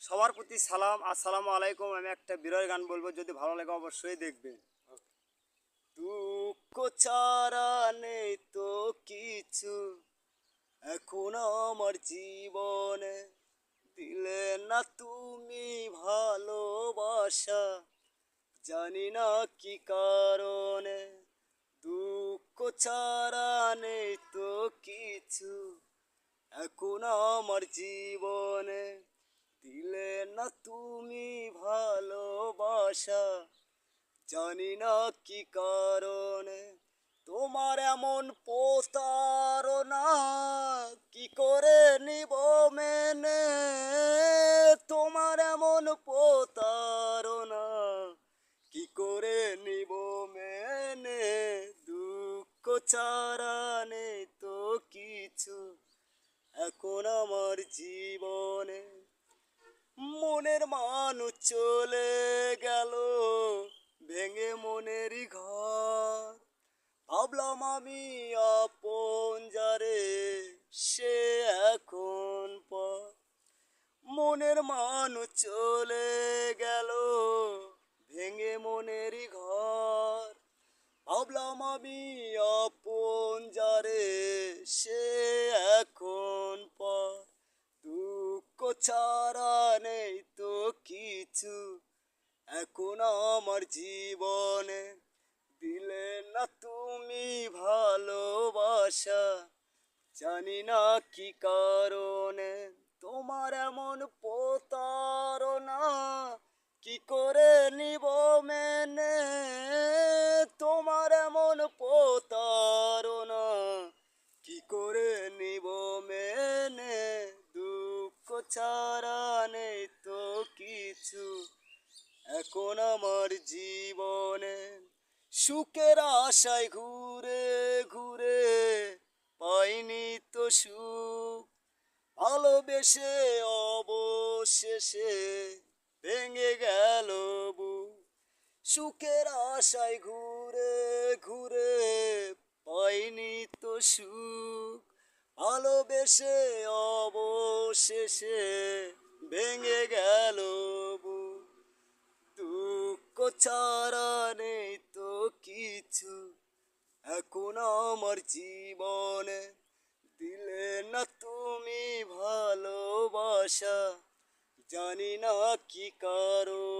সবার প্রতি সালাম, আসসালামু আলাইকুম। আমি একটা বিরল গান বলবো, যদি ভালো লাগে অবশ্যই দেখবেন। দুঃখ ছাড়া নেই তো কিছু এখন আমার জীবনে, দিলে না তুমি ভালোবাসা, জানি না কি কারণে। দুঃখ ছাড়া নেই তো কিছু এখন আমার জীবনে, দিলে না তুমি ভালোবাসা, জানি না কি কারণে। তোমার এমন প্রতারণা কি করে নিব মেনে, তোমার এমন প্রতারণা কি করে নিব মেনে। দুঃখ ছাড়া নেই তো কিছু এখন আমার জীবনে, মনের মানুষ চলে গেল ভেঙে মনেরই ঘর। ভাবলাম আমি আপন যারে, সে এখন পর। মনের মানুষ চলে গেল ভেঙে মনেরই ঘর। ভাবলাম আমি আপন যারে, সে এখন পর। দুঃখ ছাড়া নেই তো কিছু এখন আমার জীবনে, দিলে না তুমি ভালোবাসা, জানি না কি কারণে। তোমার এমন প্রতারণা কি করে নিব মেনে, তোমার এমন প্রতারণা কি করে নিব মেনে। দুঃখ ছাড়া নেই তো কিছু এখন আমার জীবনে, সুখের আশায় ঘুরে ঘুরে পাইনি তো সুখ, ভালোবেসে অবশেষে ভেঙে গেল বুক। সুখের আশায় ঘুরে ঘুরে পাইনি তো সুখ, ভালোবেসে অবশেষে ভেঙে গেল বুক। দুঃখ ছাড়া নেই তো কিছু এখন আমার জীবনে, দিলে না তুমি ভালোবাসা, জানি না কি কারণ।